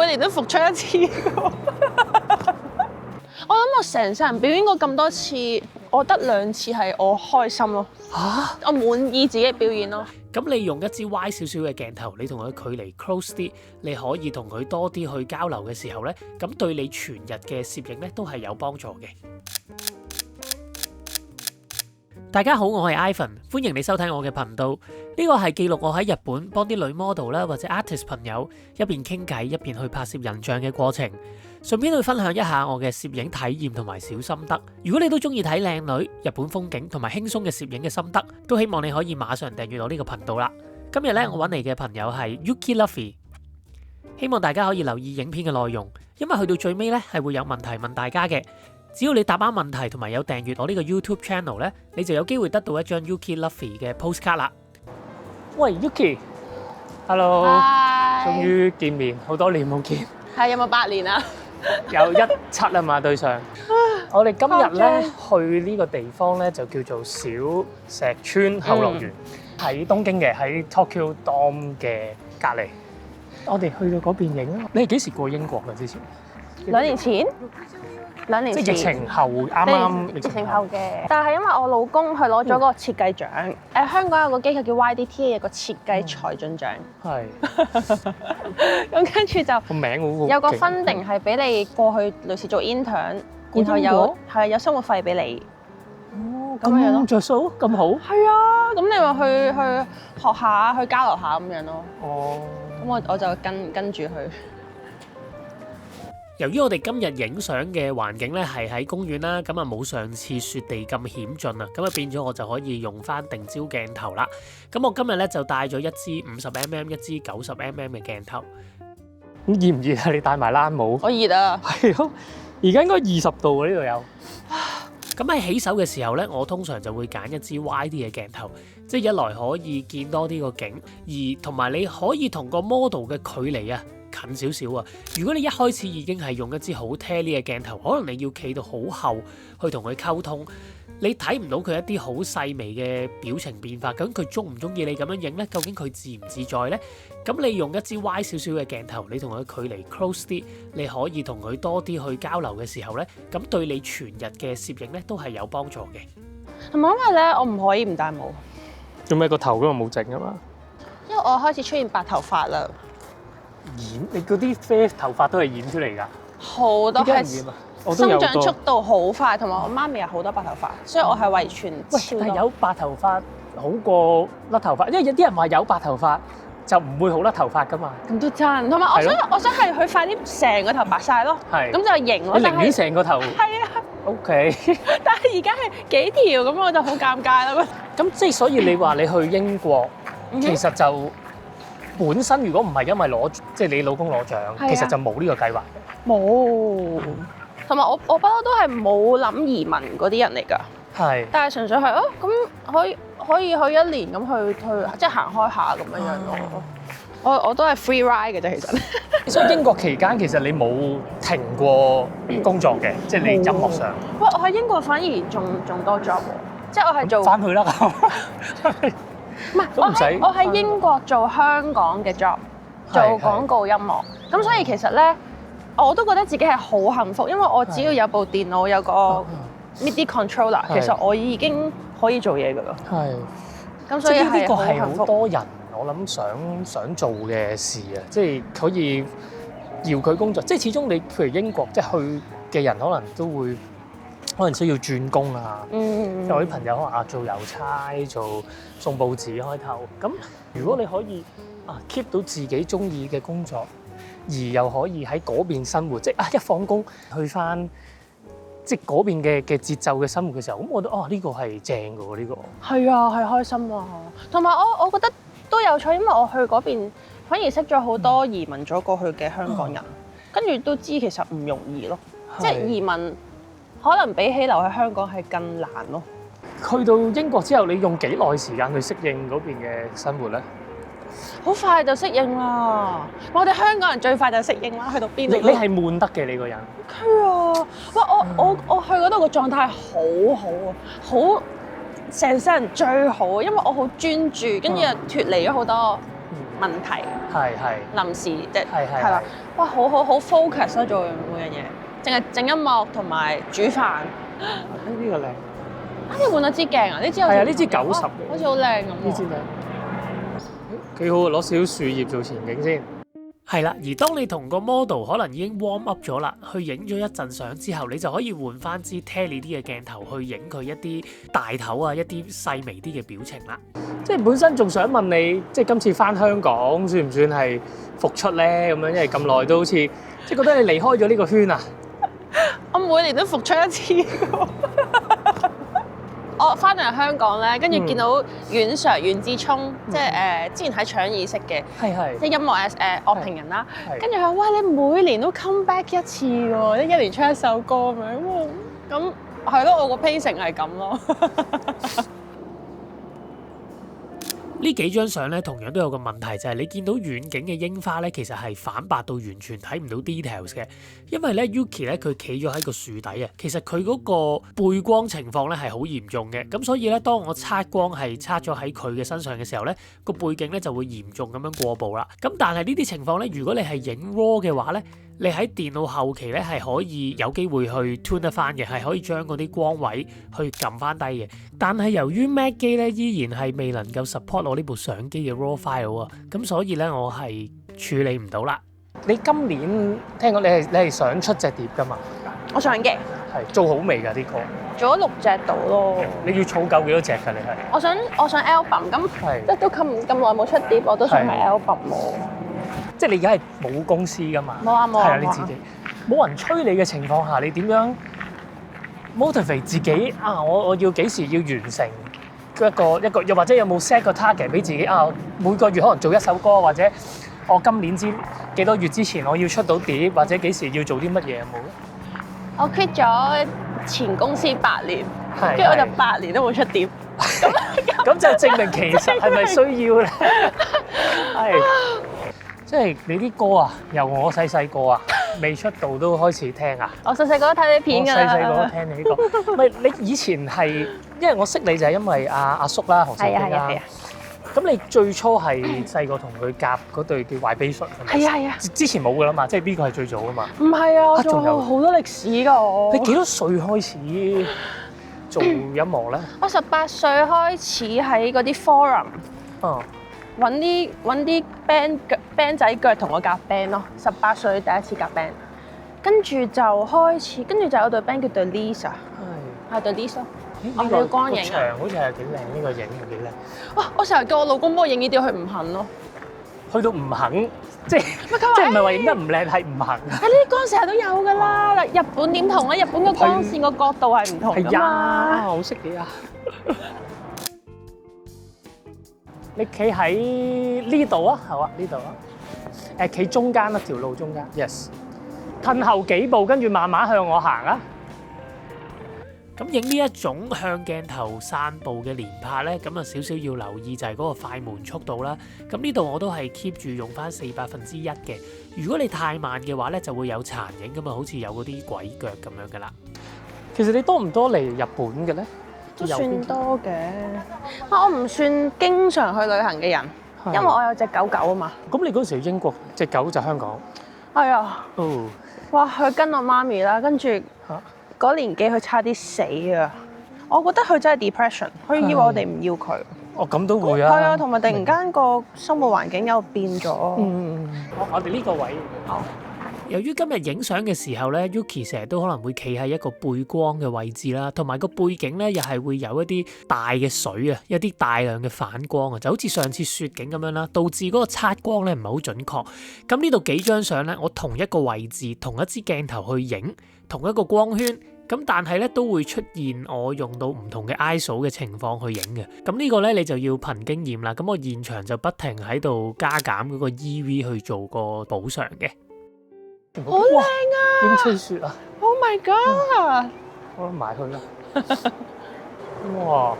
每年都復出一次。我諗我成世人表演過咁多次，我得2次係我開心咯。我滿意自己嘅表演咯。咁你用一支歪少少嘅鏡頭，你同佢距離 close 啲，你可以同佢多啲去交流嘅時候呢，咁對你全日嘅攝影呢都係有幫助嘅。大家好，我係 Ivan， 歡迎你收睇我嘅頻道。呢個係記錄我喺日本幫啲女 model 啦或者 artist 朋友一邊傾偈一邊去拍攝人像嘅過程，順便去分享一下我嘅攝影體驗同埋小心得。如果你都中意睇靚女、日本風景同埋輕鬆嘅攝影嘅心得，都希望你可以馬上訂閱我呢個頻道啦。今日咧，我揾嚟嘅朋友係 Yuki Luffy， 希望大家可以留意影片嘅內容，因為去到最尾咧係會有問題問大家嘅。只要你答啱問題同埋有訂閱我呢個 YouTube channel 咧，你就有機會得到一張 Yuki Luffy 嘅 postcard 啦。喂 Yuki，Hello， 終於見面，好多年冇見。係有冇8年啊？有17啊嘛，對上。我哋今日咧去呢個地方咧就叫做小石川後樂園，喺東京嘅，喺 Tokyo Dome 嘅隔離。我哋去到嗰邊影啦。你係幾時過英國㗎之前2年前。2年前，即係疫情後啱疫情後嘅，但係因為我老公佢攞咗嗰個設計獎，香港有個機構叫 YDTA 有個設計才俊獎，係，咁跟住就個名好有個 funding 係俾你過去類似做 intern，然後有生活費俾你，咁樣咯，咁着數咁好，係啊，咁你咪去學下，去交流下咁樣咯，哦，咁我就跟住去。由於我哋今日影相嘅環境咧係喺公園啦，咁啊冇上次雪地咁險峻啊，咁啊變咗我就可以用翻定焦鏡頭啦。咁我今日咧就帶咗一支50mm、一支90mm 嘅鏡頭。咁熱唔熱啊？你戴埋冷帽？我熱啊！係咯，而家應該20度啊，呢度有。咁喺起手嘅時候咧，我通常就會揀一支 wide 啲嘅鏡頭，即係一來可以見多啲個景，而同埋你可以同個 model 嘅距離啊近少少啊！如果你一開始已經係用一支好 tele 嘅鏡頭，可能你要企到好後去同佢溝通，你睇唔到佢一啲好細微嘅表情變化。咁佢中唔中意你咁樣影呢？究竟佢自唔自在呢？咁你用一支歪少少嘅鏡頭，你同佢距離 close 啲，你可以同佢多啲去交流嘅時候呢，咁對你全日嘅攝影呢都係有幫助嘅。同埋因為咧，我唔可以唔戴帽。做咩個頭嗰度冇整啊嘛？因為我開始出現白頭髮啦。染你嗰啲啡頭髮都係染出嚟㗎？好多係生長速度好快，同埋我媽咪有好多白頭髮，所以我係遺傳超多。但係有白頭髮好過甩頭髮，因為有啲人話有白頭髮就唔會好甩頭髮㗎嘛。咁都真，同埋我想係佢快啲成個頭白晒咯，咁就型咯。你寧願成個頭？係啊。OK。但係而家係幾條咁，我就好尷尬啦。咁即係所以你話你去英國，其實就本身如果唔係因為攞即係你老公攞獎，其實就冇呢個計劃嘅。冇。同埋我不嬲都係冇諗移民嗰啲人嚟㗎。係。但係純粹係咁可以去1年咁去即係行開下咁樣咯。我都係 free ride 嘅啫，其實。所以英國期間其實你冇停過工作嘅，即係你音樂上。喂，我喺英國反而仲多 job 喎，即係我係做翻去啦。唔係，我喺英國做香港嘅 job， 做廣告音樂。咁所以其實咧，我都覺得自己係好幸福，因為我只要有部電腦，有個 MIDI controller， 其實我已經可以做嘢㗎啦。係。咁所以呢個係好多人我諗想做嘅事啊，即係可以遙距工作。即係始終你譬如英國即係去嘅人，可能都會可能需要轉工啊。有啲朋友可能做郵差、做送報紙開頭。咁如果你可以keep 到自己中意嘅工作，而又可以喺嗰邊生活，即係一放工去翻即係嗰邊嘅節奏嘅生活嘅時候，咁我覺得呢個係正㗎喎，呢個係啊，係開心啊。同埋我覺得都有趣，因為我去嗰邊反而識咗好多移民咗過去嘅香港人，跟住都知其實唔容易咯。即係移民可能比起留喺香港係更難咯。去到英國之後，你用幾耐時間去適應嗰邊嘅生活咧？好快就適應啦！我哋香港人最快就適應啦，去到邊度？你係悶得嘅你個人。係啊！喂，我去嗰度個狀態好好啊，好成世人最好，因為我好專注，跟住又脫離咗好多問題。係臨時即係係啦，哇好 focus 咯，做每樣嘢，淨係整音樂同埋煮飯。呢個靚。你換咗支鏡啊？呢支係啊，呢支90，好似好靚咁。呢支靚，幾好啊！攞少少樹葉做前景先。係啦，而當你同個 model 可能已經 warm up 咗啦，去影咗一陣相之後，你就可以換翻支 tele 啲嘅鏡頭去影佢一啲大頭啊，一啲細微啲嘅表情啦。即係本身仲想問你，即係今次翻香港算唔算係復出咧？咁樣因為咁耐都好似，即係覺得你離開咗呢個圈啊。我每年都復出一次。我翻嚟香港咧，跟住見到阮 Sir 阮志聰，即係之前喺搶耳識嘅，即係音樂樂評人啦。跟住佢話：喂，你每年都 come back 一次喎，一年出一首歌咁樣。咁係咯，我個 pacing 係咁咯。呢幾張相咧，同樣都有個問題，就係你見到遠景嘅櫻花咧，其實係反白到完全睇唔到 details 嘅，因為咧 Yuki 咧佢企咗喺個樹底啊，其實佢嗰個背光情況咧係好嚴重嘅，咁所以咧當我測光係測咗喺佢嘅身上嘅時候咧，個背景咧就會嚴重咁樣過曝啦。咁但係呢啲情況咧，如果你係影 raw 嘅話咧，你喺電腦後期咧係可以有機會去 tune 得翻嘅，係可以將嗰啲光位去撳翻低嘅。但係由於 Mac 機咧依然係未能夠 support 我呢部相機嘅 raw file 啊，咁所以咧我係處理唔到啦。你今年聽講你係想出隻碟㗎嘛？我想嘅。係做好未㗎啲歌？做咗6隻到咯。你要儲夠幾多隻㗎？你係？我想 album 咁，即係都咁耐冇出碟，我都想係 album 喎。即係你而家係冇公司㗎嘛？冇啊冇啊！係啊，你自己冇人催你嘅情況下，你點樣 motivate 自己啊？我要幾時要完成一個，又或者有冇 set 個 target 俾自己啊？每個月可能做一首歌，或者我今年幾多月之前我要出到碟，或者幾時要做啲乜嘢有冇咧？我 quit 咗前公司8年，跟住我就8年都冇出碟。咁就證明其實係咪需要咧？係。即係你啲歌啊，由我細個啊，未出道都開始聽啊。我細個都睇你片㗎啦。我細個都聽你呢個。唔係你以前係，因為我識你就係因為阿叔啦，何兆基啦。咁你最初係細個同佢夾嗰隊叫壞悲術係咪？係啊。之前冇㗎啦嘛，即係呢個係最早㗎嘛。唔係啊，仲有好多歷史㗎我。你幾多歲開始做音樂咧？我18歲開始喺嗰啲 forum。揾啲 band 仔腳同我夾 band 咯，18歲第一次夾 band，跟住就有隊 band 叫做 Lisa， 係隊 Lisa， 我要光影啊，場好似係幾靚，呢個影係幾靚。哇！我成日叫我老公幫我影呢啲，佢唔肯咯，去到唔肯，即係唔係話影得唔靚，係唔肯。呢啲光成日都有㗎啦，日本點同咧？日本嘅光線個角度係唔同㗎嘛。好識嘅啊！你企喺呢度啊，好啊，呢度啊，企中間一條路中間 ，yes， 褪後幾步，跟住慢慢向我行啊。咁影呢一種向鏡頭散步嘅連拍咧，咁啊少少要留意就係嗰個快門速度啦。咁呢度我都係 keep 住用翻1/4嘅。如果你太慢嘅話咧，就會有殘影咁啊，好似有嗰啲鬼腳咁樣噶啦。其實你多唔多嚟日本嘅咧？都算多嘅，我唔算經常去旅行嘅人，因為我有隻狗狗啊嘛。咁你嗰時去英國，隻狗就香港？係啊。哦。哇！佢跟我媽咪啦，跟住嗰年紀佢差啲死啊！我覺得佢真係 depression， 佢以為我哋唔要佢。哦，咁都會啊。係啊，同埋突然間個生活環境又變咗。我哋呢個位。好。由於今日影相嘅時候咧 ，Yuki 成日都可能會企喺一個背光嘅位置啦，同埋個背景咧又係會有一啲大嘅水啊，一啲大量嘅反光啊，就好似上次雪景咁樣啦，導致嗰個測光咧唔係好準確。咁呢度幾張相咧，我同一個位置、同一支鏡頭去影，同一個光圈，咁但係咧都會出現我用到唔同嘅 ISO 嘅情況去影嘅。咁呢個咧你就要憑經驗啦。咁我現場就不停喺度加減嗰個 EV 去做個補償嘅。好靚啊！點吹雪啊 ！Oh my god！我埋去啦。哇！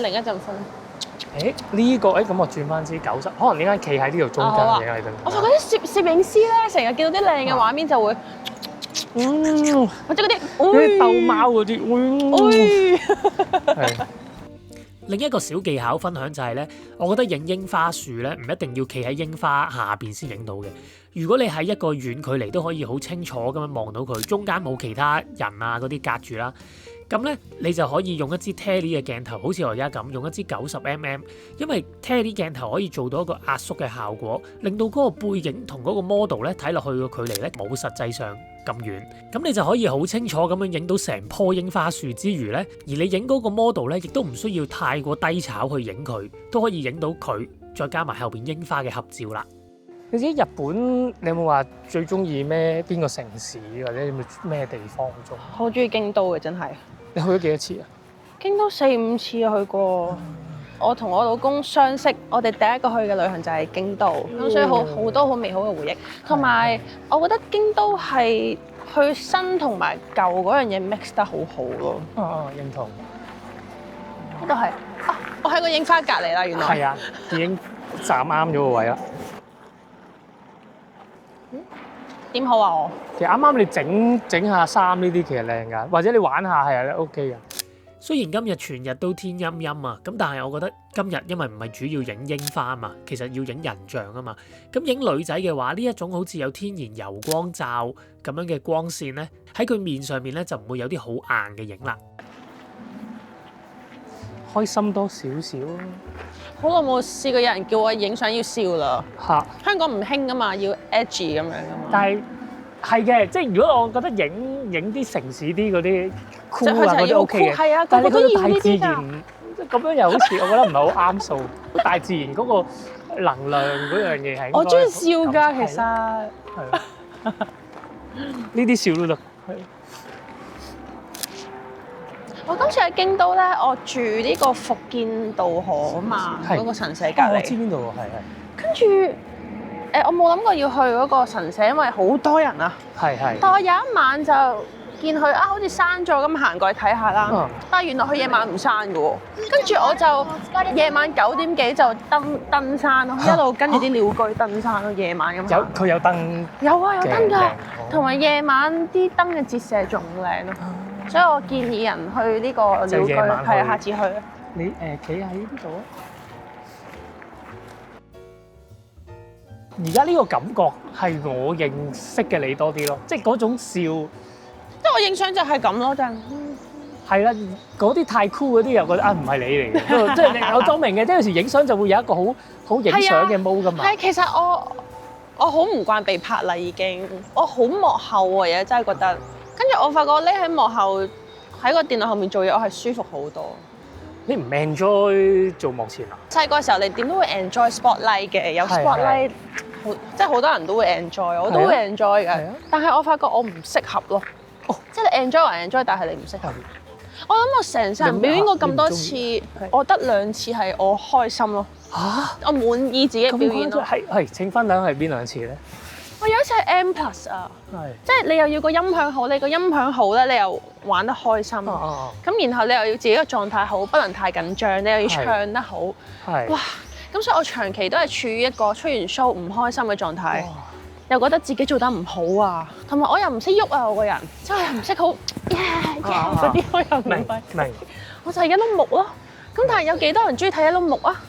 另一陣風。呢個咁我轉翻支90，可能呢間企喺呢度中間嘅喺度。我發覺啲攝影師咧，成日見到啲靚嘅畫面就會，或者嗰啲鬥貓嗰啲，係。另一個小技巧分享就係咧，我覺得影櫻花樹咧唔一定要企喺櫻花下邊先影到嘅。如果你喺一個遠距離都可以好清楚咁樣望到佢，中間冇其他人啊嗰啲隔住啦，咁咧你就可以用一支 Tele 嘅鏡頭，好似我而家咁用一支90mm，因為 Tele 鏡頭可以做到一個壓縮嘅效果，令到嗰個背景同嗰個 model 咧睇落去個距離咧冇實際上咁遠，咁你就可以好清楚咁樣影到成棵櫻花樹之餘咧，而你影嗰個 model 咧亦都唔需要太過低炒去影佢，都可以影到佢，再加埋後邊櫻花嘅合照啦。你知日本你有冇話最中意咩邊個城市或者咩地方做？好中意京都嘅真係。你去咗幾多次啊？京都4-5次去過。我同我老公相識，我哋第一個去嘅旅行就係京都，咁所以好多好美好嘅回憶。同埋我覺得京都係去新同埋舊嗰樣嘢 mix 得好好咯。認同。呢度係我喺個櫻花隔離啦，原來。係啊，已經站啱咗個位啦。點好啊我？其實啱啱你整下衫呢啲其實靚㗎，或者你玩下係 OK 㗎。雖然今日全日都天陰陰啊，咁但係我覺得今日因為唔係主要影櫻花啊嘛，其實要影人像啊嘛。咁影女仔嘅話，呢一種好似有天然柔光罩咁樣嘅光線咧，喺佢面上面咧就唔會有啲好硬嘅影啦。開心多少少啊！好耐冇試過有人叫我影相要笑啦。嚇！香港唔興噶嘛，要 edgy 咁樣噶嘛。但係嘅，即係如果我覺得影啲城市啲嗰啲 cool 啊嗰啲 OK 嘅，係啊，但係你個個都去到大自要呢啲㗎。然，咁樣又好似我覺得唔係好啱數。大自然嗰個能量嗰樣嘢係。我中意笑㗎，其實。係。呢啲笑都得。係。我今次喺京都咧，我住呢個伏見稻荷啊嘛，嗰個神社隔離。我知邊度喎，係。跟住我冇諗過要去嗰個神社，因為好多人啊。係。但我有一晚就見佢好似閂咗咁，行過去睇下啦。但係原來佢夜晚唔閂嘅喎。跟住我就夜晚9點幾就登山咯，一路跟住啲鳥居登山咯，夜晚咁。佢有燈。有啊，有燈㗎，同埋夜晚啲燈嘅折射仲靚咯。所以我建議人去呢個鳥居，係啊，下次去。你企喺呢度啊！而家呢個感覺係我認識嘅你多啲咯，即係嗰種笑。即係我影相就係咁咯，真係。係啦，嗰啲太 cool 嗰啲又覺得唔係你嚟嘅，即係我都明嘅。即係有時影相就會有一個好影相嘅 mode 㗎嘛。係，其實我好唔慣被拍啦，已經。我好幕後喎，而家真係覺得。跟住我發覺匿喺幕後，喺個電腦後面做嘢，我係舒服好多。你唔 enjoy 做幕前啊？細個時候你點都會 enjoy spotlight 嘅，有 spotlight，即係好多人都會 enjoy，我都會 enjoy 嘅。但係我發覺我唔適合咯。即係你 enjoy 還 enjoy，但係你唔適合。我諗我成世人表演過咁多次，我得2次係我開心咯。嚇！我滿意自己表演咯。係，請分享係邊2次咧？我有一次係 M+ 啊，即係你又要個音響好，你個音響好咧，你又玩得開心。咁然後你又要自己個狀態好，不能太緊張，你又要唱得好。哇！咁所以我長期都係處於一個出完 show 唔開心嘅狀態，又覺得自己做得唔好啊，同埋我又唔識喐啊，我個人真係唔識好嗰啲，我又唔明。我就係一碌木咯。咁但係有幾多人中意睇一碌木啊？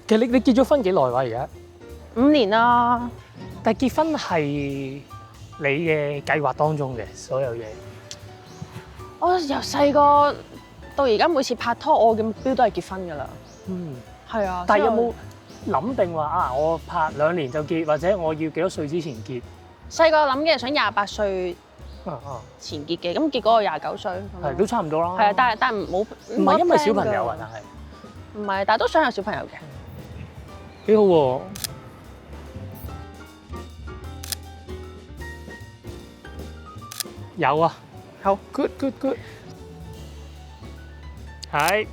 其實你結咗婚幾耐話而家？5年啦。但係結婚係你嘅計劃當中嘅所有嘢。我由細個到而家每次拍拖，我嘅目標都係結婚㗎啦。係啊。但係有冇諗定話啊？我拍2年就結，或者我要幾多歲之前結？細個諗嘅係想28歲前結嘅，咁結果我29歲。係都差唔多啦。係啊，但係唔係因為小朋友啊，但係唔係，但係都想有小朋友嘅。幾好喎！有啊，好 good。係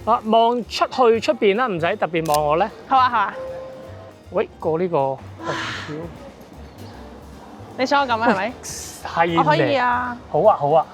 望出去出邊啦，唔使特別望我咧。好啊。喂，過呢個你想我咁啊？係咪？係。我可以啊。好啊。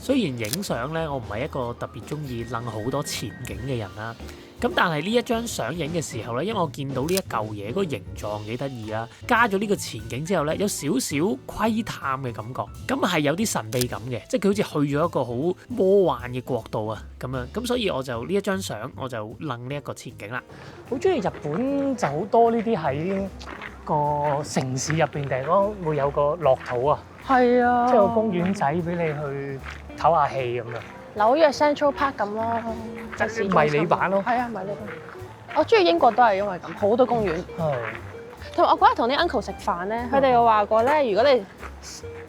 雖然影相咧，我唔係一個特別中意擸好多前景嘅人啦。咁咁但係呢一張相影嘅時候咧，因為我見到呢一嚿嘢嗰個形狀幾得意啦，加咗呢個前景之後咧，有少少窺探嘅感覺，咁係有啲神秘感嘅，即係佢好似去咗一個好魔幻嘅國度啊咁樣，咁所以我就呢一張相我就諗呢一個前景啦。好中意日本就好多呢啲喺個城市入邊地方會有個樂土啊，係啊，即係個公園仔俾你去唞下氣咁樣。紐約 Central Park 咁咯，即係迷你版咯。係啊，迷你版。我中意英國都係因為咁，好多公園。係。同埋我嗰日同啲 uncle 食飯咧，佢哋有話過咧，如果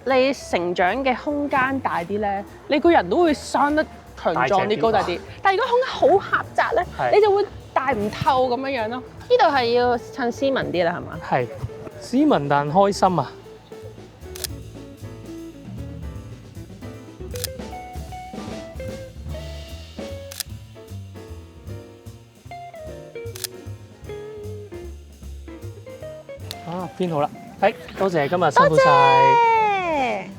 你成長嘅空間大啲咧，你個人都會生得強壯啲、高大啲。但係如果空間好狹窄咧，你就會大唔透咁樣樣咯。呢度係要襯斯文啲啦，係嘛？係。斯文但開心啊！編好啦，多謝今日辛苦晒，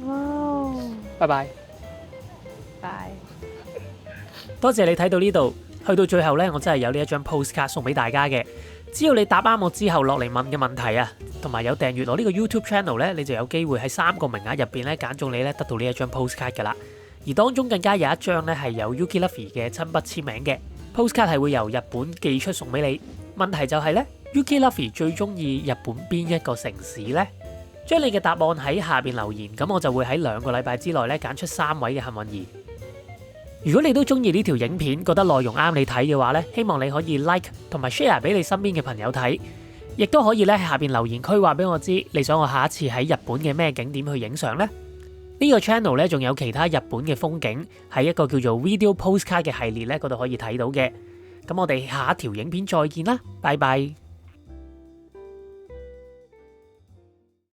哇，拜拜，拜。多謝你睇到呢度，去到最後呢，我真係有呢一張 postcard 送俾大家嘅。只要你答啱我之後落嚟問嘅問題啊，同埋有訂閱我呢個 YouTube channel 呢，你就有機會喺3個名額入邊咧揀中你咧得到呢一張 postcard 噶啦。而當中更加有一張咧係有 Yuki Luffy 嘅親筆簽名嘅 postcard，係會由日本寄出送俾你。問題就係呢。Yuki Luffy 最中意日本邊一個城市呢？將你嘅答案喺下邊留言，咁我就會喺2個禮拜之內咧揀出3位嘅幸運兒。如果你都中意呢條影片，覺得內容啱你睇嘅話咧，希望你可以 like 同埋 share 俾你身邊嘅朋友睇，亦都可以咧喺下邊留言區話俾我知，你想我下一次喺日本嘅咩景點去影相呢？呢個 channel 咧仲有其他日本嘅風景，喺一個叫做 Video Postcard 嘅系列咧嗰度可以睇到嘅。咁我哋下一條影片再見啦，拜拜。